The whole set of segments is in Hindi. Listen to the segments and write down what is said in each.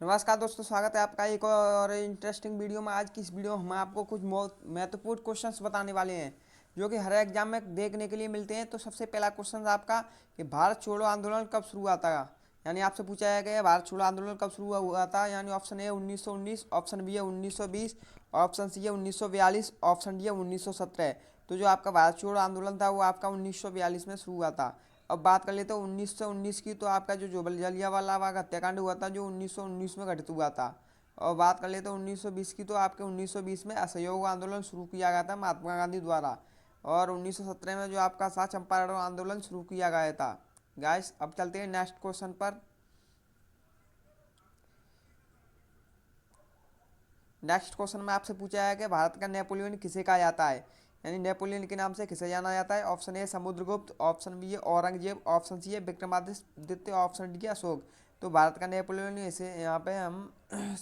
नमस्कार दोस्तों, स्वागत है आपका एक और इंटरेस्टिंग वीडियो में। आज की इस वीडियो में हम आपको कुछ बहुत महत्वपूर्ण क्वेश्चंस बताने वाले हैं जो कि हर एग्जाम में देखने के लिए मिलते हैं। तो सबसे पहला क्वेश्चन आपका कि भारत छोड़ो आंदोलन कब शुरू हुआ था। यानी आपसे पूछा गया है भारत छोड़ो आंदोलन कब शुरू हुआ था। यानी ऑप्शन ए 1919, ऑप्शन बी है 1920, ऑप्शन सी है 1942, ऑप्शन डी है 1917। तो जो आपका भारत छोड़ो आंदोलन था वो आपका 1942 में शुरू हुआ था। अब बात कर लेते हैं 1919 की। तो आपका जो जलियांवाला बाग हत्याकांड हुआ था जो 1919 में घटित हुआ था। और बात कर लेते हैं 1920 की। तो आपके 1920 में असहयोग आंदोलन शुरू किया गया था महात्मा गांधी द्वारा। और 1917 में जो आपका था चंपारण आंदोलन शुरू किया गया था। गाइस अब चलते हैं नेक्स्ट क्वेश्चन पर। नेक्स्ट क्वेश्चन में आपसे पूछा है कि भारत का नेपोलियन किसे कहा जाता है। यानी नेपोलियन के नाम से किसे जाना जाता है। Option A Samudragupta, option B है औरंगजेब, ऑप्शन सी है विक्रमादित्य, ऑप्शन डी है अशोक। तो भारत का नेपोलियन इसे यहाँ पे हम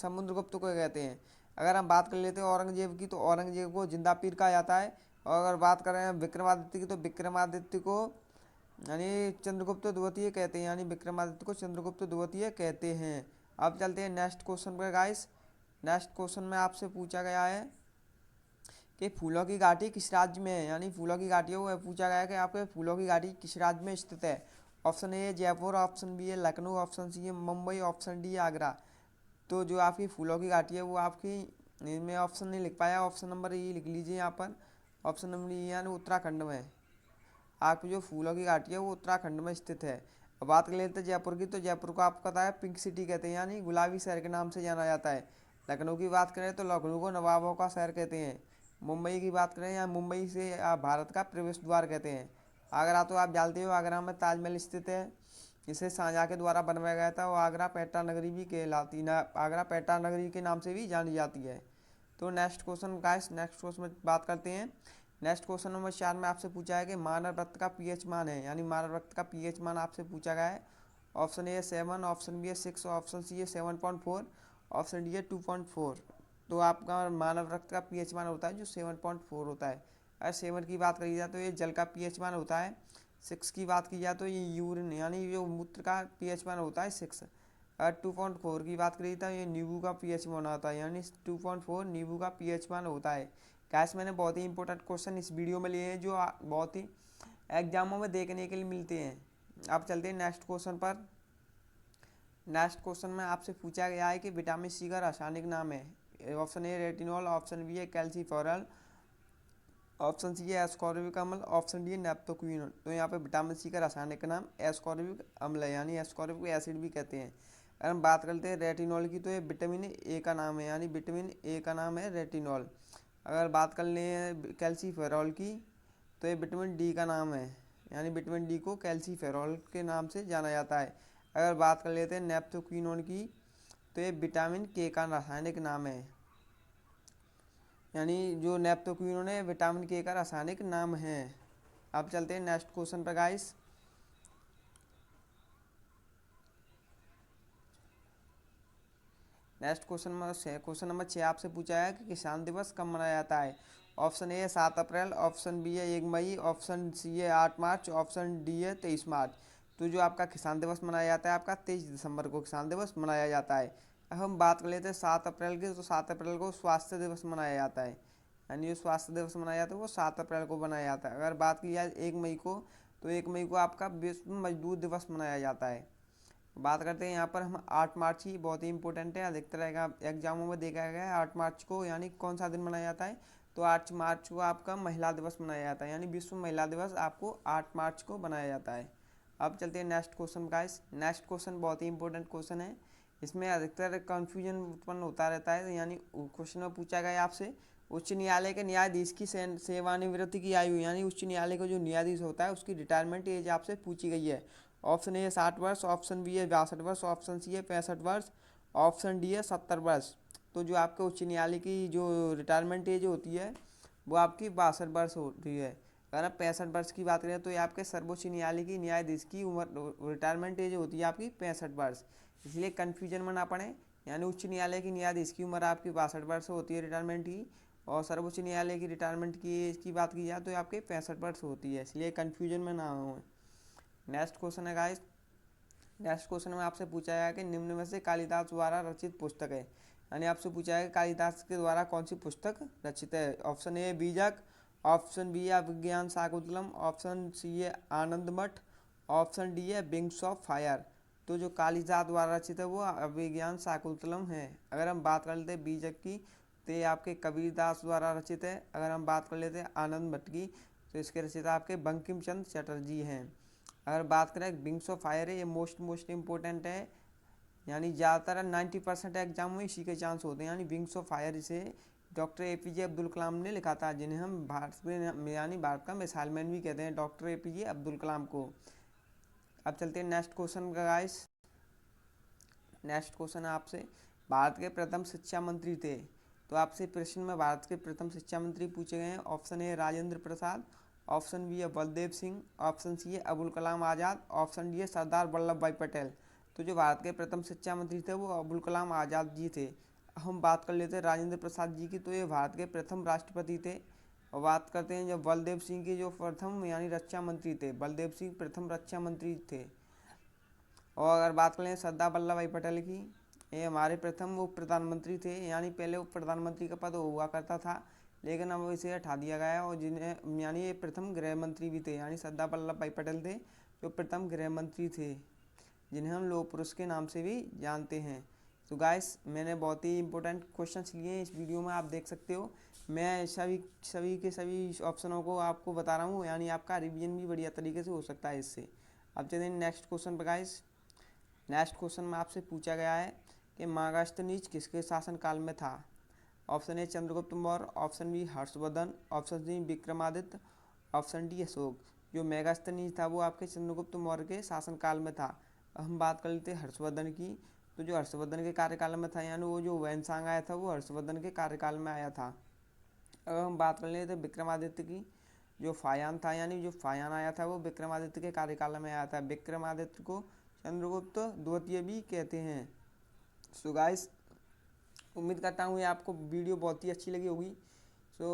समुद्रगुप्त को कहते हैं। अगर हम बात कर लेते हैं औरंगजेब की, तो औरंगजेब को जिंदा पीर कहा जाता है। और अगर बात करें विक्रमादित्य की, तो विक्रमादित्य को यानी चंद्रगुप्त द्वितीय कहते हैं। यानी विक्रमादित्य को चंद्रगुप्त द्वितीय कहते हैं। अब चलते हैं नेक्स्ट क्वेश्चन पर गाइस। नेक्स्ट क्वेश्चन में आपसे पूछा गया है कि फूलों की घाटी किस राज्य में है। यानी फूलों की घाटी वो पूछा गया है कि आपके फूलों की घाटी किस राज्य में स्थित है। Option A Jaipur, option B है लखनऊ, ऑप्शन सी है मुंबई, ऑप्शन डी है आगरा। तो जो आपकी फूलों की घाटी है वो आपकी, मैं ऑप्शन नहीं लिख पाया, ऑप्शन नंबर ई लिख लीजिए यहाँ पर। ऑप्शन नंबर ई यानी उत्तराखंड में। आपकी जो फूलों की घाटी है वो उत्तराखंड में स्थित है। अब बात कर लेते हैं जयपुर की। तो जयपुर को आपको पता है पिंक सिटी कहते हैं, यानी गुलाबी शहर के नाम से जाना जाता है। लखनऊ की बात करें तो लखनऊ को नवाबों का शहर कहते हैं। मुंबई की बात करें या मुंबई से भारत का प्रवेश द्वार कहते हैं। आगरा तो आप जानते हो, आगरा में ताजमहल स्थित है। इसे शाहजहाँ के द्वारा बनवाया गया था। और आगरा पेटा नगरी भी कहलाती ना, आगरा पेटा नगरी के नाम से भी जानी जाती है। तो next question guys, next question में बात करते हैं। नेक्स्ट क्वेश्चन नंबर 4 में आपसे पूछा है कि मानव रक्त का पीएच मान है। यानी मानव रक्त का पीएच मान आपसे पूछा गया है। ऑप्शन ए 7, ऑप्शन बी है 6, ऑप्शन सी है 7.4, ऑप्शन डी है 2.4। तो आपका मानव रक्त का पीएच मान होता है जो 7.4 होता है। अगर 7 की बात करी जाए तो ये जल का पीएच मान होता है। 6 की बात की जाए तो ये यूरिन यानी जो मूत्र का पीएच मान होता है 6। अगर 2.4 की बात करी तो ये नींबू का पीएच मान होता है। यानी 2.4 नींबू का पीएच मान होता है। कैश मैंने बहुत ही इंपॉर्टेंट क्वेश्चन इस वीडियो में लिए हैं जो बहुत ही एग्जामों में देखने के लिए मिलते हैं। अब चलते हैं नेक्स्ट क्वेश्चन पर। नेक्स्ट क्वेश्चन में आपसे पूछा गया है कि विटामिन सी का रासायनिक नाम है। Option A retinol, option B है कैल्सीफेरॉल, ऑप्शन सी है एस्कॉर्बिक अम्ल, ऑप्शन डी है नेप्टोक्विनोन। तो यहाँ पे विटामिन सी का रासायनिक नाम एस्कॉर्बिक अम्ल है, यानी एस्कॉर्बिक एसिड भी कहते हैं। अगर हम बात करते हैं रेटिनॉल की, तो ये विटामिन ए का नाम है, यानी विटामिन ए का नाम है रेटिनॉल। अगर बात कर लें कैल्सीफेरॉल की, तो ये विटामिन डी का नाम है। यानी विटामिन डी को कैल्सीफेरॉल के नाम से जाना जाता है। अगर बात कर लेते हैं नेप्टोक्विनोन की, तो ये विटामिन के का रासायनिक नाम है। यानी जो नेप्टोक्विनोन है विटामिन के का रासायनिक नाम है। अब चलते हैं नेक्स्ट क्वेश्चन पर गाइस। नेक्स्ट क्वेश्चन नंबर 6 आपसे पूछा है कि किसान दिवस कब मनाया जाता है। ऑप्शन ए है 7 अप्रैल, ऑप्शन बी है 1 मई, ऑप्शन सी है 8 मार्च, ऑप्शन डी है 23 मार्च। तो जो आपका किसान दिवस मनाया जाता है आपका 23 दिसंबर को किसान दिवस मनाया जाता है। अब हम बात कर लेते हैं 7 अप्रैल की। तो 7 अप्रैल को स्वास्थ्य दिवस मनाया जाता है। यानी जो स्वास्थ्य दिवस मनाया जाता है वो 7 अप्रैल को मनाया जाता है। अगर बात की जाए 1 मई को, तो 1 मई को आपका विश्व मजदूर दिवस मनाया जाता है। बात करते हैं यहाँ पर हम 8 मार्च की, बहुत ही इंपॉर्टेंट है, अधिकतर एग्जामों में देखा गया है 8 मार्च को। यानी कौन सा दिन मनाया जाता है, तो 8 मार्च को आपका महिला दिवस मनाया जाता है। यानी विश्व महिला दिवस आपको 8 मार्च को मनाया जाता है। अब चलते हैं next question guys. Next question बहुत ही इंपॉर्टेंट क्वेश्चन है। इसमें अधिकतर कन्फ्यूजन उत्पन्न होता रहता है। यानी क्वेश्चन में पूछा गया आपसे उच्च न्यायालय के न्यायाधीश की सेवानिवृत्ति की आयु, यानी उच्च न्यायालय का जो न्यायाधीश होता है उसकी रिटायरमेंट एज आपसे पूछी गई है। ऑप्शन ए है 60 वर्ष, ऑप्शन बी है 62 वर्ष, ऑप्शन सी है 65 वर्ष, ऑप्शन डी है 70 वर्ष। तो जो आपके उच्च न्यायालय की जो रिटायरमेंट एज होती है वो आपकी 62 वर्ष होती है। अगर आप 65 वर्ष की बात करें तो ये आपके सर्वोच्च न्यायालय की न्यायाधीश की उम्र रिटायरमेंट एज होती है आपकी 65 वर्ष। इसलिए कन्फ्यूजन में ना पड़े। यानी उच्च न्यायालय की न्यायाधीश की उम्र आपकी 62 वर्ष होती है रिटायरमेंट की। और सर्वोच्च न्यायालय की रिटायरमेंट की एज की बात की जाए तो आपके 65 वर्ष होती है। इसलिए कन्फ्यूजन में ना हो। नेक्स्ट क्वेश्चन है गाइस। नेक्स्ट क्वेश्चन में आपसे पूछा गया कि निम्न में से कालिदास द्वारा रचित पुस्तक है, यानी आपसे पूछा है कि कालिदास के द्वारा कौन सी पुस्तक रचित है। ऑप्शन ए बीजक, ऑप्शन बी है विज्ञान शाकुंतलम, ऑप्शन सी है आनंद मठ, ऑप्शन डी है विंग्स ऑफ फायर। तो जो कालिदास द्वारा रचित है वो अभिज्ञान शाकुंतलम है। अगर हम बात कर लेते हैं बीजक की तो ये आपके कबीरदास द्वारा रचित है। अगर हम बात कर लेते हैं आनंद मठ की तो इसके रचयिता आपके बंकिम चंद्र चटर्जी हैं। अगर बात करें विंग्स ऑफ फायर है, ये मोस्ट इम्पोर्टेंट है, यानी ज़्यादातर 90% एग्जाम में इसी के चांस होते हैं। यानी विंग्स ऑफ फायर इसे डॉक्टर एपीजे अब्दुल कलाम ने लिखा था, जिन्हें हम भारत में यानी भारत का मिसाइल मैन भी कहते हैं, डॉक्टर एपीजे अब्दुल कलाम को। अब चलते हैं नेक्स्ट क्वेश्चन का गाइस। नेक्स्ट क्वेश्चन आपसे, भारत के प्रथम शिक्षा मंत्री थे। तो आपसे प्रश्न में भारत के प्रथम शिक्षा मंत्री पूछे गए हैं। Option A Rajendra Prasad, option B है बलदेव सिंह, ऑप्शन सी है अबुल कलाम आज़ाद, ऑप्शन डी है सरदार वल्लभ भाई पटेल। तो जो भारत के प्रथम शिक्षा मंत्री थे वो अबुल कलाम आज़ाद जी थे। हम बात कर लेते हैं राजेंद्र प्रसाद जी की, तो ये भारत के प्रथम राष्ट्रपति थे। और बात करते हैं जब बलदेव सिंह की, जो प्रथम यानी रक्षा मंत्री थे, बलदेव सिंह प्रथम रक्षा मंत्री थे। और अगर बात करें सरदार वल्लभ भाई पटेल की, ये हमारे प्रथम उप प्रधानमंत्री थे, यानी पहले उप प्रधानमंत्री का पद हुआ करता था लेकिन अब इसे हटा दिया गया है। और जिन्हें यानी ये प्रथम गृह मंत्री भी थे, यानी सरदार वल्लभ भाई पटेल थे जो प्रथम गृह मंत्री थे, जिन्हें हम लोह पुरुष के नाम से भी जानते हैं। तो गाइस मैंने बहुत ही इंपॉर्टेंट क्वेश्चंस लिए हैं इस वीडियो में, आप देख सकते हो। मैं सभी के सभी ऑप्शनों को आपको बता रहा हूँ, यानी आपका रिवीजन भी बढ़िया तरीके से हो सकता है इससे। अब चलिए नेक्स्ट क्वेश्चन पर गाइस। नेक्स्ट क्वेश्चन में आपसे पूछा गया है कि मागास्थनीज किसके शासनकाल में था। Option A Chandragupta Maurya, option B Harshavardhana, option C Vikramaditya, option D Ashoka. जो मेगास्थनीज था वो आपके चंद्रगुप्त मौर्य के शासनकाल में था। हम बात कर लेते हैं हर्षवर्धन की, तो जो हर्षवर्धन के कार्यकाल में था, यानी वो जो वैनसांग आया था वो हर्षवर्धन के कार्यकाल में आया था। अगर हम बात कर लेते हैं विक्रमादित्य की, जो फायान था, यानी जो फायान आया था वो विक्रमादित्य के कार्यकाल में आया था। विक्रमादित्य को चंद्रगुप्त द्वितीय भी कहते हैं। सो गाइस उम्मीद करता हूँ ये आपको वीडियो बहुत ही अच्छी लगी होगी। सो